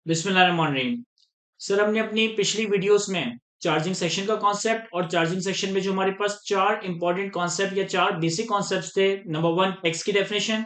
बिस्मिल्लाहिर्रहमानिर्रहीम। सर हमने अपनी पिछली वीडियोस में चार्जिंग सेक्शन का कॉन्सेप्ट और चार्जिंग सेक्शन में जो हमारे पास चार इंपॉर्टेंट कॉन्सेप्ट या चार बेसिक कॉन्सेप्ट्स थे। नंबर वन टैक्स की डेफिनेशन,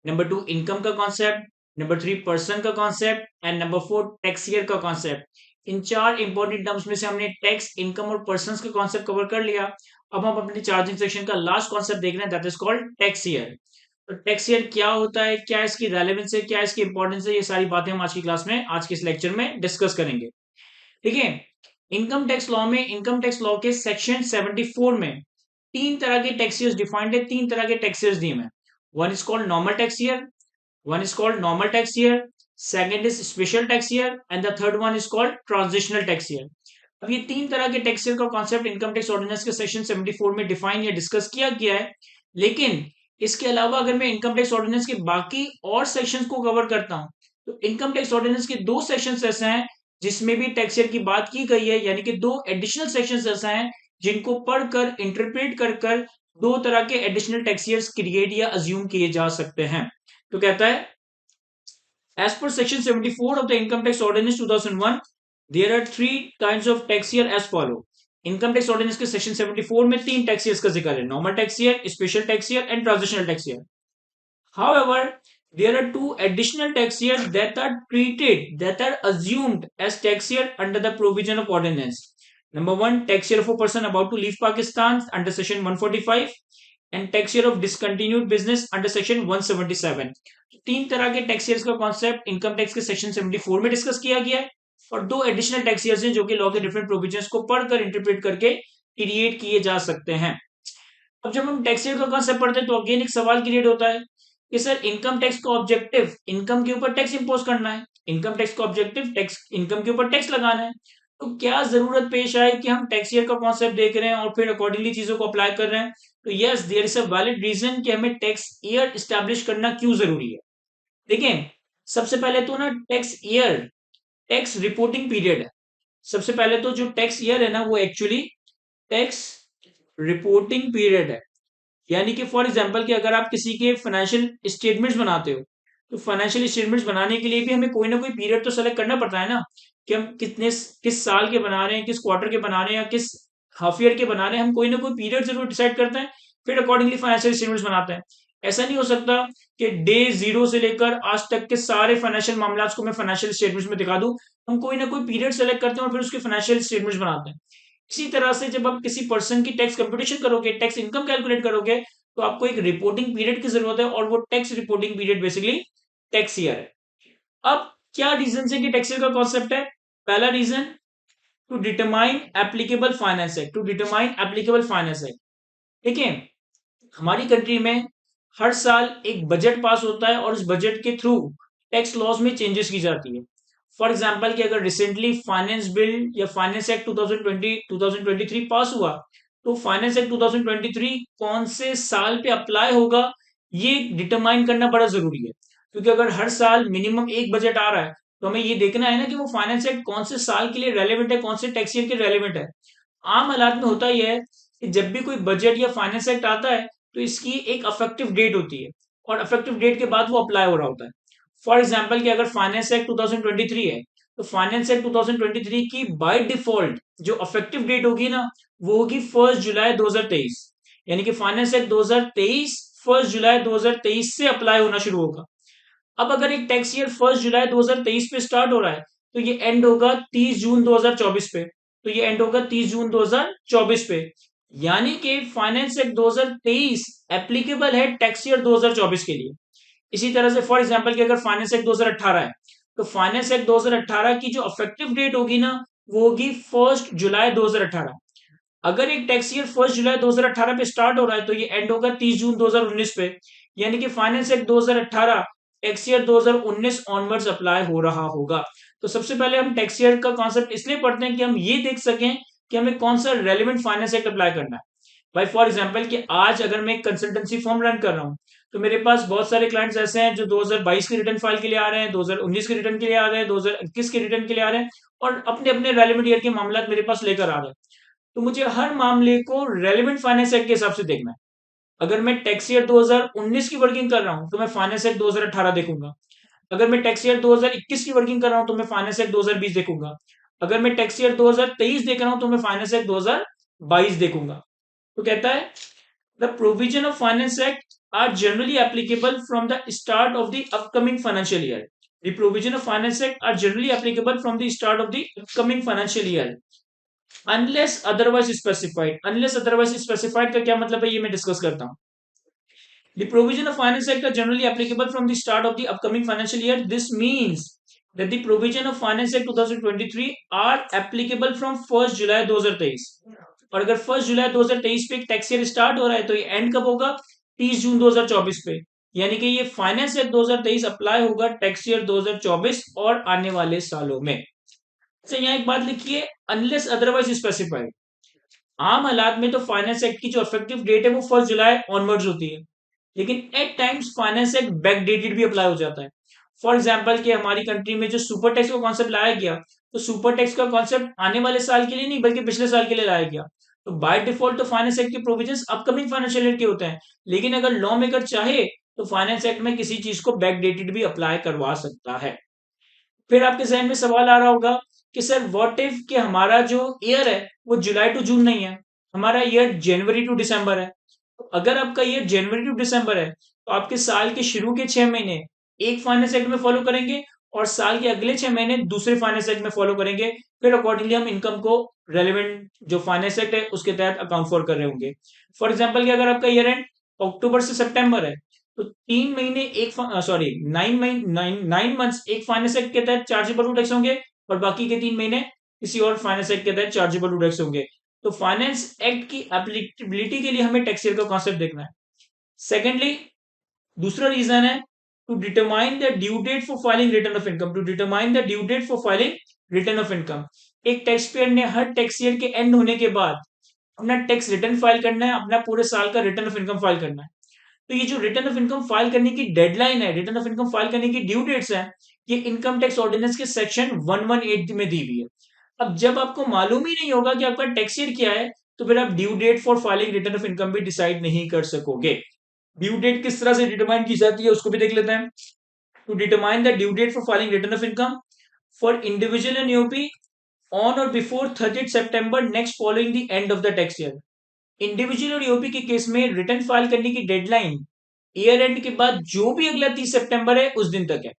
नंबर टू इनकम का कॉन्सेप्ट, नंबर थ्री पर्सन का concept and number four tax year का कॉन्सेप्ट। इन चार इंपॉर्टेंट टर्म्स में से हमने टैक्स, इनकम और पर्सन का कॉन्सेप्ट कवर कर लिया। अब हम अपनी चार्जिंग सेक्शन का लास्ट कॉन्सेप्ट देख रहे हैं, that is called tax year. तो टैक्स ईयर क्या होता है, क्या इसकी रेलेवेंस है, क्या इसकी इंपॉर्टेंस है, ये सारी बातें हम आज की क्लास में, आज के इस लेक्चर में डिस्कस करेंगे। ठीक है। इनकम टैक्स लॉ में, इनकम टैक्स लॉ के सेक्शन 74 में तीन तरह के टैक्स ईयर्स डिफाइंड है, तीन तरह के टैक्स ईयर्स दिए हैं। One is called normal tax year, one is called normal tax year, second is special tax year and the third one is called transitional tax year। अब ये तीन तरह के टैक्स ईयर का कॉन्सेप्ट इनकम टैक्स ऑर्डिनेंस के section 74 में define या discuss किया गया है। लेकिन इसके अलावा अगर मैं इनकम टैक्स ऑर्डिनेंस के बाकी और सेक्शंस को कवर करता हूं, तो इनकम टैक्स ऑर्डिनेंस के दो सेक्शंस ऐसे हैं जिसमें भी टैक्स ईयर की बात की गई है, यानी कि दो एडिशनल सेक्शंस ऐसे हैं जिनको पढ़कर इंटरप्रेट कर कर दो तरह के एडिशनल टैक्स ईयर्स क्रिएट या अज्यूम किए जा सकते हैं। तो कहता है, as per section 74 of the income tax ordinance 2001, there are three kinds of tax year as follow। Income tax ordinance के सेक्शन 74 में तीन टैक्स ईयर्स का जिक्र है, normal tax year, special tax year and transitional tax year. However, there are two additional tax years that are assumed as tax year under the provision of ordinance। Number one, tax year for person about to leave Pakistan under section 145 and tax year of discontinued business under section 177। तीन तरह के tax years का concept income tax के section 74 में discuss किया गया है और दो एडिशनल टैक्स ईयर्स हैं जो कि लॉ के डिफरेंट प्रोविजंस को पढ़कर इंटरप्रेट करके क्रिएट किए जा सकते हैं। अब जब हम टैक्स ईयर का कॉन्सेप्ट पढ़ते हैं तो अगेन एक सवाल क्रिएट होता है कि सर इनकम टैक्स का ऑब्जेक्टिव इनकम के ऊपर टैक्स इंपोज करना है, इनकम टैक्स का ऑब्जेक्टिव टैक्स इनकम के ऊपर टैक्स लगाना है। तो क्या जरूरत पेश आए कि हम टैक्स ईयर का कॉन्सेप्ट देख रहे हैं और फिर अकॉर्डिंगली चीजों को अप्लाई कर रहे हैं? तो yes, there is a valid reason कि हमें टैक्स ईयर स्टैब्लिश करना क्यों जरूरी है। देखिए, सबसे पहले तो ना tax year tax reporting period है। सबसे पहले तो जो टैक्स ईयर है ना वो एक्चुअली टैक्स रिपोर्टिंग पीरियड है। यानी कि फॉर एग्जांपल कि अगर आप किसी के फाइनेंशियल स्टेटमेंट्स बनाते हो, तो फाइनेंशियल स्टेटमेंट्स बनाने के लिए भी हमें कोई ना कोई पीरियड तो सेलेक्ट करना पड़ता है ना, कि हम किस साल के बना रहे हैं, किस क्वार्टर के बना रहे हैं, या किस हाफ ईयर के बना रहे हैं। हम कोई ना कोई पीरियड जरूर डिसाइड करते हैं, फिर अकॉर्डिंगली फाइनेंशियल स्टेटमेंट्स बनाते हैं। ऐसा नहीं हो सकता कि डे जीरो से लेकर आज तक के सारे फाइनेंशियल मामला को मैं फाइनेंशियल स्टेटमेंट्स में दिखा दूं। हम कोई ना कोई पीरियड सेलेक्ट करते हैं और फिर उसके फाइनेंशियल स्टेटमेंट्स बनाते हैं। इसी तरह से जब आप किसी पर्सन की टैक्स कंप्यूटेशन करोगे, टैक्स इनकम कैलकुलेट करोगे, तो आपको एक रिपोर्टिंग पीरियड की जरूरत है और वो tax reporting period basically tax year है। अब क्या रीजन है कि टैक्स ईयर का कॉन्सेप्ट है? पहला reason, to determine applicable finance act, to determine applicable finance act. देखिए, हमारी कंट्री में हर साल एक बजट पास होता है और उस बजट के थ्रू टैक्स लॉज में चेंजेस की जाती है। फॉर एग्जांपल कि अगर रिसेंटली फाइनेंस बिल या फाइनेंस एक्ट 2020 2023 पास हुआ, तो फाइनेंस एक्ट 2023 कौन से साल पे अप्लाई होगा, ये डिटरमाइन करना बड़ा जरूरी है। क्योंकि अगर हर साल मिनिमम एक बजट आ रहा है, तो हमें ये देखना है ना कि वो फाइनेंस एक्ट कौन से साल के लिए रेलेवेंट है, कौन से टैक्स ईयर के रेलेवेंट है। आम हालात में होता यह है कि जब भी कोई बजट या फाइनेंस एक्ट आता है, तो इसकी एक अफेक्टिव डेट होती है और अफेक्टिव डेट के बाद वो अप्लाई हो रहा होता है। फॉर एग्जाम्पल कि अगर फाइनेंस एक्ट 2023 है, तो फाइनेंस एक्ट 2023 की बाय डिफॉल्ट जो अफेक्टिव डेट होगी ना, वो होगी 1 जुलाई 2023। यानी कि फाइनेंस एक्ट 2023 1 जुलाई 2023 से अप्लाई होना शुरू होगा। अब अगर एक टैक्स ईयर 1 जुलाई 2023 पे स्टार्ट हो रहा है, तो ये एंड होगा 30 जून 2024 पे। तो ये एंड होगा 30 जून 2024 पे। यानी कि फाइनेंस एक्ट 2023 एप्लीकेबल है टैक्स ईयर 2024 के लिए। इसी तरह से फॉर एग्जांपल कि अगर फाइनेंस एक्ट 2018 है, तो फाइनेंस एक्ट 2018 की जो इफेक्टिव डेट होगी ना, वो होगी 1 जुलाई 2018। अगर एक टैक्स ईयर 1 जुलाई 2018 पे स्टार्ट हो रहा है, तो ये एंड होगा 30 जून 2019 पे। यानी कि finance act 2018 tax year 2019 onwards apply हो रहा होगा। तो सबसे पहले हम टैक्स ईयर का कॉन्सेप्ट इसलिए पढ़ते हैं कि हम ये देख सकें कि हमें कौन सा रेलिवेंट फाइनेंस एक्ट अप्लाई करना है। भाई फॉर एग्जांपल कि आज अगर मैं एक कंसल्टेंसी फॉर्म रन कर रहा हूँ, तो मेरे पास बहुत सारे क्लाइंट्स ऐसे हैं जो 2022 के रिटर्न फाइल के लिए आ रहे हैं, 2019 के रिटर्न के लिए आ रहे हैं, 2021 के रिटर्न के लिए आ रहे हैं, और अपने अपने रेलिवेंट ईयर के मामला मेरे पास लेकर आ रहे हैं। तो मुझे हर मामले को रेलिवेंट फाइनेंस एक्ट के हिसाब से देखना है। अगर मैं टैक्स ईयर 2019 की वर्किंग कर रहा हूं, तो मैं फाइनेंस एक्ट 2018 देखूंगा। अगर मैं टैक्स ईयर 2021 की वर्किंग कर रहा हूं तो मैं फाइनेंस एक्ट 2020 देखूंगा। अगर मैं टैक्स ईयर 2023 देख रहा हूं तो मैं फाइनेंस एक्ट 2022 देखूंगा। तो कहता है the provision of finance act are generally applicable from the start of the upcoming financial year. The provision of finance act are generally applicable from the start of the upcoming financial year unless otherwise specified. Unless otherwise specified का क्या मतलब है, ये मैं discuss करता हूं। The provision of finance act are generally applicable from the start of the upcoming financial year. This means that the provision of finance act 2023 are applicable from 1st जुलाई 2023। और अगर 1st जुलाई 2023 पे टैक्स ईयर स्टार्ट हो रहा है तो ये and कब होगा, 30 जून 2024 पे। यानी कि ये फाइनेंस एक्ट 2023 अप्लाई होगा टैक्स ईयर 2024 और आने वाले सालों में। अच्छा, यहाँ एक बात लिखिए, अनलेस अदरवाइज स्पेसिफाइड। आम हालात में तो फाइनेंस एक्ट की जो इफेक्टिव डेट है वो 1st जुलाई ऑनवर्ड्स होती है, लेकिन at times finance act back dated भी अप्लाई हो जाता है। फॉर एग्जाम्पल कि हमारी कंट्री में जो सुपर टैक्स का कॉन्सेप्ट लाया गया, तो सुपर टैक्स का कॉन्सेप्ट आने वाले साल के लिए नहीं बल्कि पिछले साल के लिए लाया गया। तो बाय डिफॉल्ट तो फाइनेंस एक्ट के प्रोविजंस अपकमिंग फाइनेंशियल ईयर के होते हैं, लेकिन अगर लॉ मेकर चाहे तो फाइनेंस एक्ट में किसी चीज को बैक डेटेड भी अप्लाई करवा सकता है। फिर आपके जहन में सवाल आ रहा होगा कि सर व्हाट इफ कि हमारा जो ईयर है वो जुलाई टू जून नहीं है, हमारा ईयर जनवरी टू दिसंबर है। तो अगर आपका ईयर जनवरी टू दिसंबर है तो आपके साल के शुरू के 6 महीने एक फाइनेंस एक्ट में फॉलो करेंगे और साल के अगले 6 महीने दूसरे फाइनेंस एक्ट में फॉलो करेंगे। फिर अकॉर्डिंगली हम इनकम को रेलिवेंट जो फाइनेंस एक्ट है उसके तहत अकाउंट फॉर कर रहे होंगे। फॉर एग्जाम्पल कि अगर आपका ईयर एंड अक्टूबर से सितंबर है तो 3 महीने एक सॉरी 9 मंथ्स एक फाइनेंस एक्ट के तहत चार्जेबल टू टैक्स होंगे और बाकी के 3 महीने किसी और फाइनेंस एक्ट के तहत चार्जेबल टू टैक्स होंगे। तो फाइनेंस एक्ट की एप्लीकेबिलिटी के लिए हमें टैक्स ईयर का कॉन्सेप्ट देखना है। सेकेंडली, दूसरा रीजन है to determine the due date for filing return of income. To determine the due date for filing return of income. एक टैक्स पेयर ने हर टैक्स ईयर के एंड होने के बाद अपना टैक्स रिटर्न फाइल करना है, अपना पूरे साल का रिटर्न ऑफ इनकम फाइल करना है। तो ये जो रिटर्न ऑफ इनकम फाइल करने की डेडलाइन है, रिटर्न ऑफ इनकम फाइल करने की ड्यू डेट्स है, ये इनकम टैक्स ऑर्डिनेंस के सेक्शन 118 में दी हुई है। अब जब आपको मालूम ही नहीं होगा कि आपका टैक्स ईयर क्या है तो फिर आप due date for filing return of income भी डिसाइड नहीं कर सकोगे। ड्यू डेट किस तरह से डिटरमाइन की जाती है उसको भी देख लेते हैं। To determine the due date for filing return of income for individual and यूपी on or before 30 September next following the end of the tax year. Individual और यूपी के केस में रिटर्न फाइल करने की डेडलाइन ईयर एंड के बाद जो भी अगला 30 सितंबर है उस दिन तक है।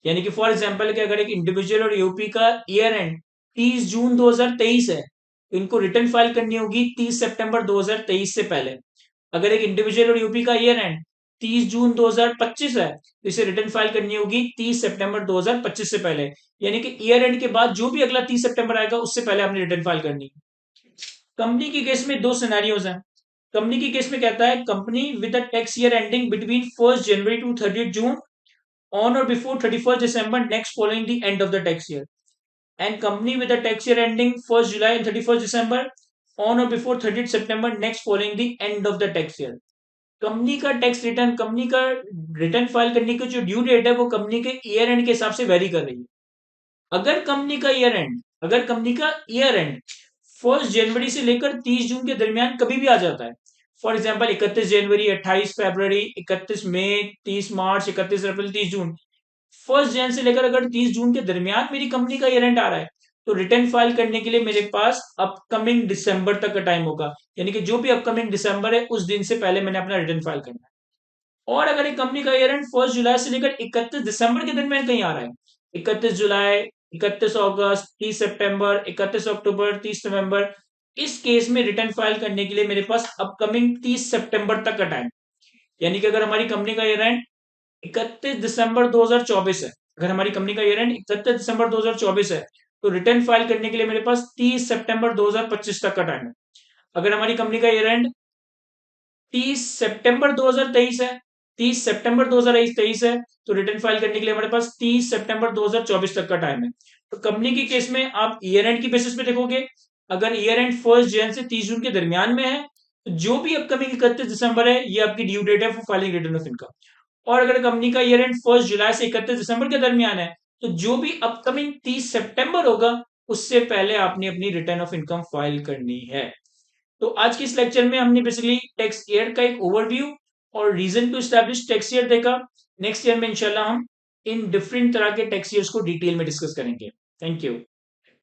यानी कि फॉर एग्जांपल कि अगर एक इंडिविजुअल और यूपी का ईयर एंड 30 जून 2023 है तो इनको रिटर्न फाइल करनी होगी 30 सितंबर 2023 से पहले। अगर एक इंडिविजुअल और यूपी का ईयर एंड 30 जून 2025 है तो इसे रिटर्न फाइल करनी होगी 30 सितंबर 2025 से पहले। यानी कि ईयर एंड के बाद जो भी अगला 30 सितंबर आएगा उससे पहले आपने रिटर्न फाइल करनी है। कंपनी की केस में दो सिनेरियोज हैं। कंपनी की केस में कहता है company with a tax year ending between 1st January to 30 June on or before 31st December next following the end of the tax year and company with a tax year ending 1st July and 31st December on or before 30 September next following the end of the tax year. Company का tax return, company का return file करने की जो due date है वो company के year and के हिसाब से वेरी कर रही है। अगर कंपनी का ईयर एंड 1st जनवरी से लेकर 30 जून के दरमियान कभी भी आ जाता है, for example 31 January, 28 February, 31 May, 30 March, 31 April, 30 June, 1st जन से लेकर अगर 30 जून के दरमियान मेरी कंपनी का ईयर एंड आ रहा है तो रिटर्न फाइल करने के लिए मेरे पास अपकमिंग दिसंबर तक का टाइम होगा। यानी कि जो भी अपकमिंग दिसंबर है उस दिन से पहले मैंने अपना रिटर्न फाइल करना है। और अगर एक कंपनी का ईयर एंड 1st जुलाई से लेकर 31 दिसंबर के दरमियान कहीं आ रहा है, 31 जुलाई, 31 अगस्त, 30 सितंबर, 31 अक्टूबर, 30 नवंबर, इस केस में रिटर्न फाइल करने के लिए मेरे पास अपकमिंग 30 सितंबर तक का टाइम। यानी कि अगर हमारी कंपनी का ईयर एंड 31 दिसंबर 2024 है, अगर हमारी कंपनी का ईयर एंड 31 दिसंबर 2024 है तो रिटर्न फाइल करने के लिए मेरे पास 30 सितंबर 2025 तक का टाइम है। अगर हमारी कंपनी का ईयर एंड 30 सितंबर 2023 है, 30 सितंबर 2023 है तो रिटर्न फाइल करने के लिए हमारे पास 30 सितंबर 2024 तक का टाइम है। तो कंपनी की केस में आप ईयर एंड की बेसिस पे देखोगे, अगर ईयर एंड 1st जन से 30 जून के दरमियान में है तो जो भी अपकमिंग 31 दिसंबर है ये आपकी ड्यू डेट है for filing return of income. और अगर कंपनी का ईयर एंड 1st जुलाई से 31 दिसंबर के दरमियान है तो जो भी अपकमिंग 30 सितंबर होगा उससे पहले आपने अपनी रिटर्न ऑफ इनकम फाइल करनी है। तो आज के इस लेक्चर में हमने बेसिकली टैक्स ईयर का एक ओवरव्यू और reason to establish tax year देखा। नेक्स्ट ईयर में इंशाल्लाह हम इन डिफरेंट तरह के टेक्स्ट ईयर्स को डिटेल में डिस्कस करेंगे। Thank you.